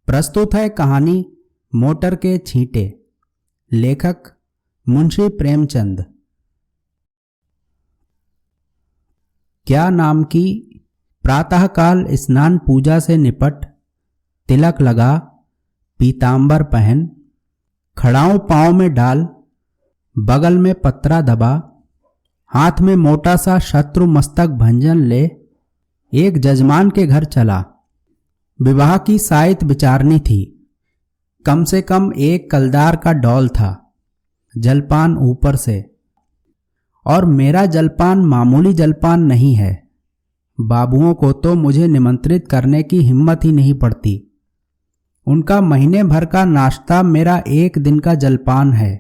प्रस्तुत है कहानी मोटर के छींटे। लेखक मुंशी प्रेमचंद। क्या नाम की प्रातःकाल स्नान पूजा से निपट, तिलक लगा, पीतांबर पहन, खड़ाऊं पांव में डाल, बगल में पत्रा दबा, हाथ में मोटा सा शत्रु मस्तक भंजन ले एक जजमान के घर चला। विवाह की साइत विचारनी थी। कम से कम एक कलदार का डौल था, जलपान ऊपर से। और मेरा जलपान मामूली जलपान नहीं है। बाबुओं को तो मुझे निमंत्रित करने की हिम्मत ही नहीं पड़ती। उनका महीने भर का नाश्ता मेरा एक दिन का जलपान है।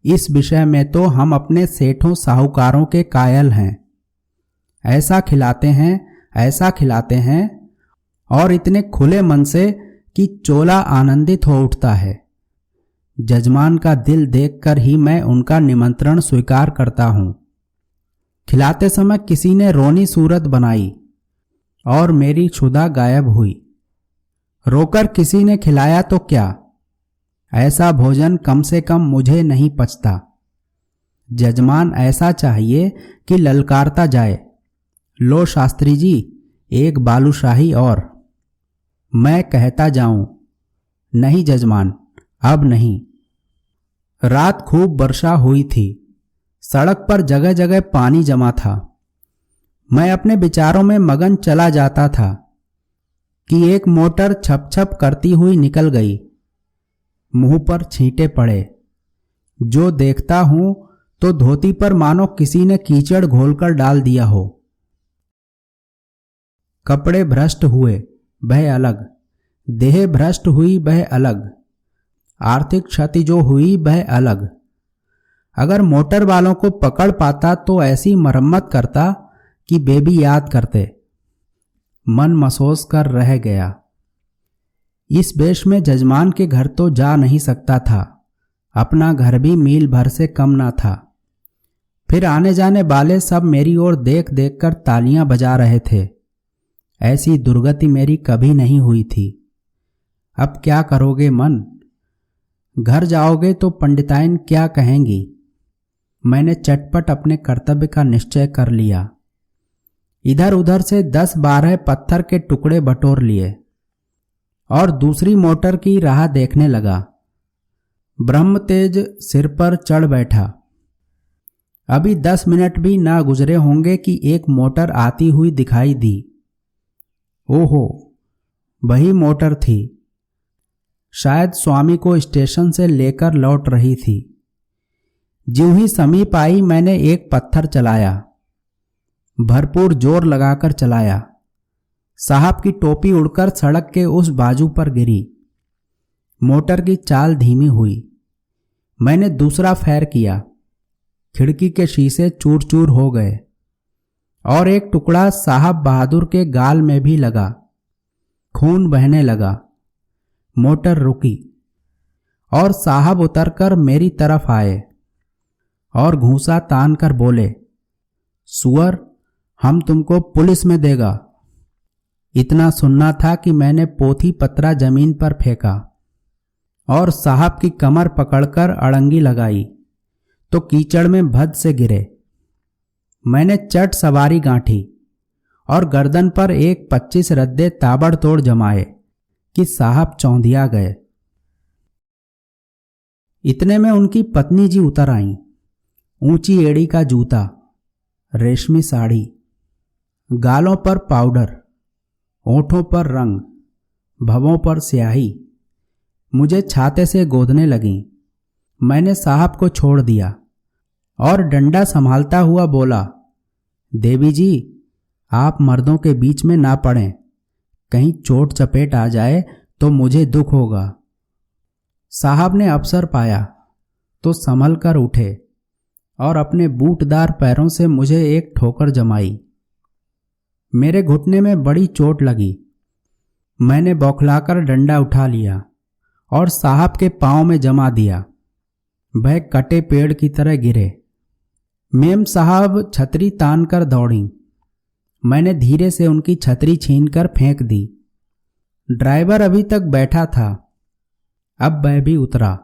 इस विषय में तो हम अपने सेठों साहूकारों के कायल हैं। ऐसा खिलाते हैं और इतने खुले मन से कि चोला आनंदित हो उठता है। जजमान का दिल देखकर ही मैं उनका निमंत्रण स्वीकार करता हूँ। खिलाते समय किसी ने रोनी सूरत बनाई और मेरी क्षुधा गायब हुई। रोकर किसी ने खिलाया तो क्या, ऐसा भोजन कम से कम मुझे नहीं पचता। जजमान ऐसा चाहिए कि ललकारता जाए, लो शास्त्री जी एक बालूशाही और। मैं कहता जाऊं, नहीं जजमान अब नहीं। रात खूब वर्षा हुई थी। सड़क पर जगह जगह पानी जमा था। मैं अपने विचारों में मगन चला जाता था कि एक मोटर छप छप करती हुई निकल गई। मुंह पर छींटे पड़े। जो देखता हूं तो धोती पर मानो किसी ने कीचड़ घोलकर डाल दिया हो। कपड़े भ्रष्ट हुए वह अलग, देह भ्रष्ट हुई वह अलग, आर्थिक क्षति जो हुई वह अलग। अगर मोटर वालों को पकड़ पाता तो ऐसी मरम्मत करता कि बेबी याद करते। मन मसोस कर रह गया। इस वेश में जजमान के घर तो जा नहीं सकता था। अपना घर भी मील भर से कम ना था। फिर आने जाने वाले सब मेरी ओर देख देख कर तालियां बजा रहे थे। ऐसी दुर्गति मेरी कभी नहीं हुई थी। अब क्या करोगे मन? घर जाओगे तो पंडिताइन क्या कहेंगी? मैंने चटपट अपने कर्तव्य का निश्चय कर लिया। इधर उधर से 10-12 पत्थर के टुकड़े बटोर लिए और दूसरी मोटर की राह देखने लगा। ब्रह्म तेज सिर पर चढ़ बैठा। अभी 10 मिनट भी ना गुजरे होंगे कि एक मोटर आती हुई दिखाई दी। ओहो, वही मोटर थी। शायद स्वामी को स्टेशन से लेकर लौट रही थी। ज्यों ही समीप आई मैंने एक पत्थर चलाया, भरपूर जोर लगाकर चलाया। साहब की टोपी उड़कर सड़क के उस बाजू पर गिरी। मोटर की चाल धीमी हुई। मैंने दूसरा फैर किया। खिड़की के शीशे चूर चूर हो गए और एक टुकड़ा साहब बहादुर के गाल में भी लगा। खून बहने लगा। मोटर रुकी और साहब उतरकर मेरी तरफ आए और घूंसा तान कर बोले, सुअर, हम तुमको पुलिस में देगा। इतना सुनना था कि मैंने पोथी पत्रा जमीन पर फेंका और साहब की कमर पकड़कर अड़ंगी लगाई तो कीचड़ में भद से गिरे। मैंने चट सवारी गांठी और गर्दन पर एक 25 रद्दे ताबड़तोड़ जमाए कि साहब चौंधिया गए। इतने में उनकी पत्नी जी उतर आईं। ऊंची एड़ी का जूता, रेशमी साड़ी, गालों पर पाउडर, होठों पर रंग, भवों पर स्याही, मुझे छाते से गोदने लगीं। मैंने साहब को छोड़ दिया और डंडा संभालता हुआ बोला, देवी जी आप मर्दों के बीच में ना पड़ें, कहीं चोट चपेट आ जाए तो मुझे दुख होगा। साहब ने अवसर पाया तो संभल कर उठे और अपने बूटदार पैरों से मुझे एक ठोकर जमाई। मेरे घुटने में बड़ी चोट लगी। मैंने बौखलाकर डंडा उठा लिया और साहब के पांव में जमा दिया। वह कटे पेड़ की तरह गिरे। मेम साहब छतरी तान कर दौड़ी। मैंने धीरे से उनकी छतरी छीनकर फेंक दी। ड्राइवर अभी तक बैठा था। अब वह भी उतरा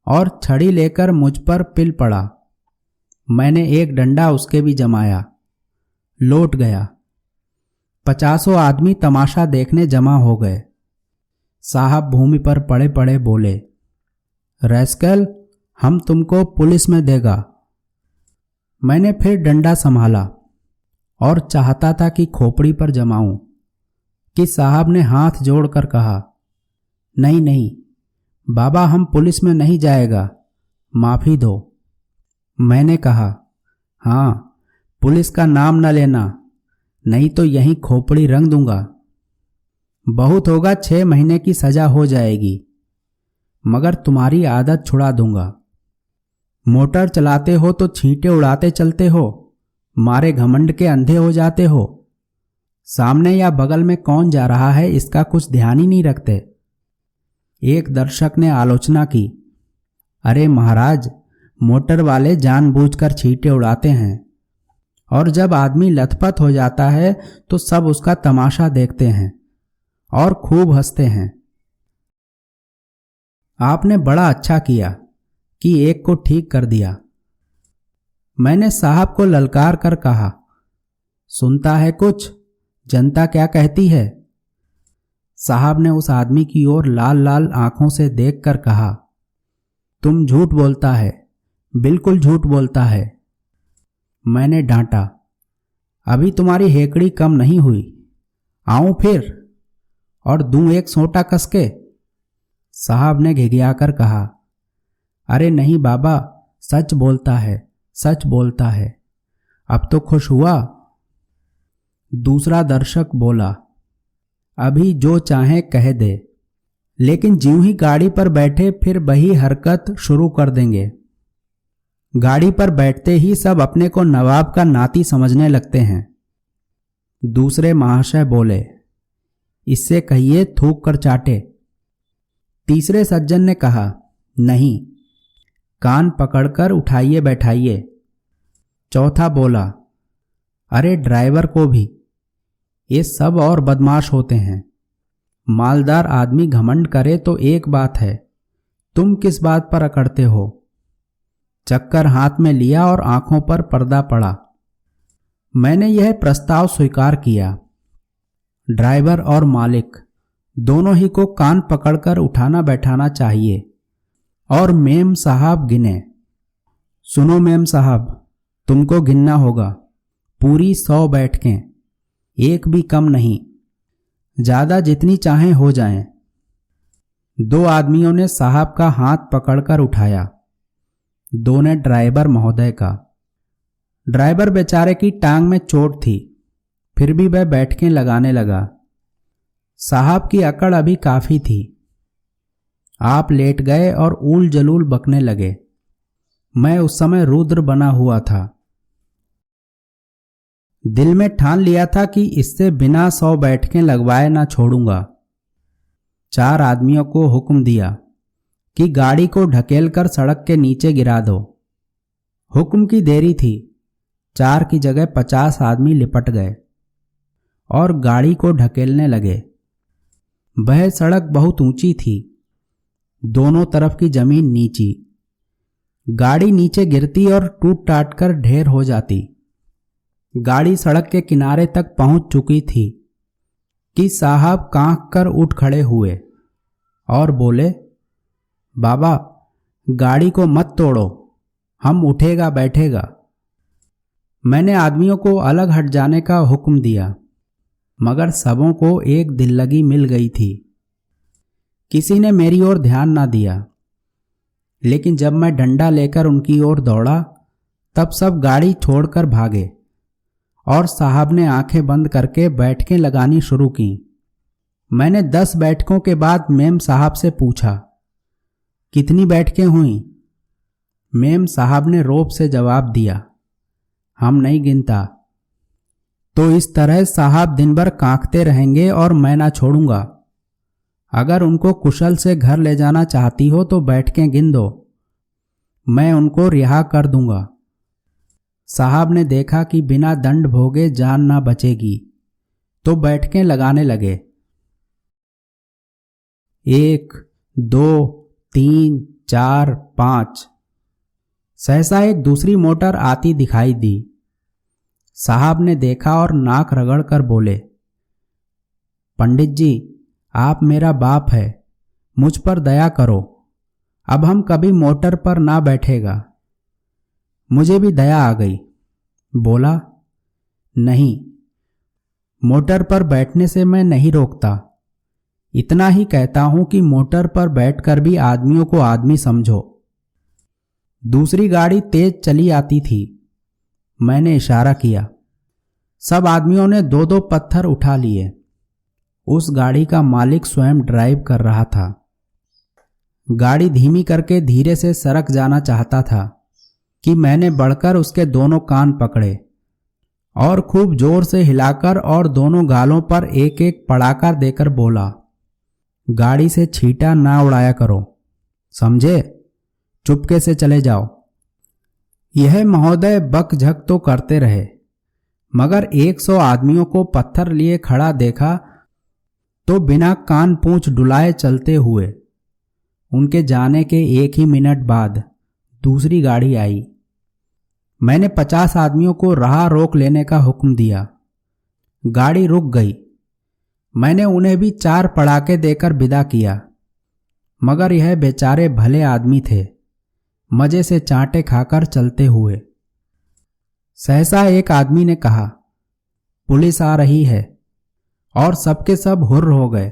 और छड़ी लेकर मुझ पर पिल पड़ा। मैंने एक डंडा उसके भी जमाया। लौट गया। 50 आदमी तमाशा देखने जमा हो गए। साहब भूमि पर पड़े पड़े बोले, रैस्कल, हम तुमको पुलिस में देगा। मैंने फिर डंडा संभाला और चाहता था कि खोपड़ी पर जमाऊं कि साहब ने हाथ जोड़कर कहा, नहीं नहीं बाबा, हम पुलिस में नहीं जाएगा, माफी दो। मैंने कहा, हाँ, पुलिस का नाम न लेना, नहीं तो यहीं खोपड़ी रंग दूंगा। बहुत होगा 6 महीने की सजा हो जाएगी, मगर तुम्हारी आदत छुड़ा दूंगा। मोटर चलाते हो तो छींटे उड़ाते चलते हो, मारे घमंड के अंधे हो जाते हो। सामने या बगल में कौन जा रहा है इसका कुछ ध्यान ही नहीं रखते। एक दर्शक ने आलोचना की, अरे महाराज, मोटर वाले जानबूझकर छींटे उड़ाते हैं और जब आदमी लथपथ हो जाता है तो सब उसका तमाशा देखते हैं और खूब हंसते हैं। आपने बड़ा अच्छा किया कि एक को ठीक कर दिया। मैंने साहब को ललकार कर कहा, सुनता है कुछ, जनता क्या कहती है? साहब ने उस आदमी की ओर लाल लाल आंखों से देखकर कहा, तुम झूठ बोलता है, बिल्कुल झूठ बोलता है। मैंने डांटा, अभी तुम्हारी हेकड़ी कम नहीं हुई, आऊं फिर और दूं एक सोटा कसके? साहब ने घिघियाकर कहा, अरे नहीं बाबा, सच बोलता है, सच बोलता है। अब तो खुश हुआ। दूसरा दर्शक बोला, अभी जो चाहे कह दे, लेकिन ज्यों ही गाड़ी पर बैठे फिर वही हरकत शुरू कर देंगे। गाड़ी पर बैठते ही सब अपने को नवाब का नाती समझने लगते हैं। दूसरे महाशय बोले, इससे कहिए थूक कर चाटे। तीसरे सज्जन ने कहा, नहीं, कान पकड़कर उठाइए बैठाइए। चौथा बोला, अरे ड्राइवर को भी, ये सब और बदमाश होते हैं। मालदार आदमी घमंड करे तो एक बात है, तुम किस बात पर अकड़ते हो? चक्कर हाथ में लिया और आंखों पर पर्दा पड़ा। मैंने यह प्रस्ताव स्वीकार किया। ड्राइवर और मालिक दोनों ही को कान पकड़कर उठाना बैठाना चाहिए और मेम साहब गिने। सुनो मेम साहब, तुमको गिनना होगा, पूरी 100 बैठकें, एक भी कम नहीं, ज्यादा जितनी चाहें हो जाएं। 2 आदमियों ने साहब का हाथ पकड़कर उठाया, 2 ने ड्राइवर महोदय का। ड्राइवर बेचारे की टांग में चोट थी, फिर भी वह बैठकें लगाने लगा। साहब की अकड़ अभी काफी थी। आप लेट गए और ऊल जलूल बकने लगे। मैं उस समय रुद्र बना हुआ था। दिल में ठान लिया था कि इससे बिना 100 बैठकें लगवाए ना छोड़ूंगा। 4 आदमियों को हुक्म दिया कि गाड़ी को ढकेलकर सड़क के नीचे गिरा दो। हुक्म की देरी थी, 4 की जगह 50 आदमी लिपट गए और गाड़ी को ढकेलने लगे। वह सड़क बहुत ऊंची थी, दोनों तरफ की जमीन नीची। गाड़ी नीचे गिरती और टूट टाट कर ढेर हो जाती। गाड़ी सड़क के किनारे तक पहुंच चुकी थी कि साहब कांख कर उठ खड़े हुए और बोले, बाबा, गाड़ी को मत तोड़ो, हम उठेगा बैठेगा। मैंने आदमियों को अलग हट जाने का हुक्म दिया, मगर सबों को एक दिल्लगी मिल गई थी। किसी ने मेरी ओर ध्यान ना दिया, लेकिन जब मैं डंडा लेकर उनकी ओर दौड़ा तब सब गाड़ी छोड़कर भागे और साहब ने आंखें बंद करके बैठकें लगानी शुरू की। मैंने 10 बैठकों के बाद मेम साहब से पूछा, कितनी बैठकें हुई? मेम साहब ने रौब से जवाब दिया, हम नहीं गिनता। तो इस तरह साहब दिन भर कांखते रहेंगे और मैं ना छोड़ूंगा। अगर उनको कुशल से घर ले जाना चाहती हो तो बैठकें गिन दो, मैं उनको रिहा कर दूंगा। साहब ने देखा कि बिना दंड भोगे जान ना बचेगी, तो बैठकें लगाने लगे। 1, 2, 3, 4, 5। सहसा एक दूसरी मोटर आती दिखाई दी। साहब ने देखा और नाक रगड़कर बोले, पंडित जी, आप मेरा बाप है, मुझ पर दया करो, अब हम कभी मोटर पर ना बैठेगा। मुझे भी दया आ गई। बोला, नहीं, मोटर पर बैठने से मैं नहीं रोकता, इतना ही कहता हूं कि मोटर पर बैठकर भी आदमियों को आदमी समझो। दूसरी गाड़ी तेज चली आती थी। मैंने इशारा किया। सब आदमियों ने 2-2 पत्थर उठा लिए। उस गाड़ी का मालिक स्वयं ड्राइव कर रहा था। गाड़ी धीमी करके धीरे से सरक जाना चाहता था कि मैंने बढ़कर उसके दोनों कान पकड़े और खूब जोर से हिलाकर और दोनों गालों पर एक एक पड़ाका देकर बोला, गाड़ी से छींटा ना उड़ाया करो, समझे? चुपके से चले जाओ। यह महोदय बकझक तो करते रहे, मगर 100 आदमियों को पत्थर लिए खड़ा देखा तो बिना कान पूंछ डुलाए चलते हुए। उनके जाने के 1 ही मिनट बाद दूसरी गाड़ी आई। मैंने 50 आदमियों को राह रोक लेने का हुक्म दिया। गाड़ी रुक गई। मैंने उन्हें भी 4 पड़ाके देकर विदा किया, मगर यह बेचारे भले आदमी थे, मजे से चांटे खाकर चलते हुए। सहसा एक आदमी ने कहा, पुलिस आ रही है, और सबके सब हुर्र हो गए।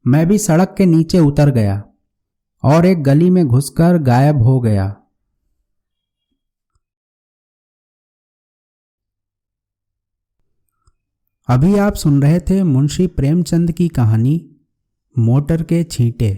मैं भी सड़क के नीचे उतर गया और एक गली में घुसकर गायब हो गया। अभी आप सुन रहे थे मुंशी प्रेमचंद की कहानी मोटर के छींटे।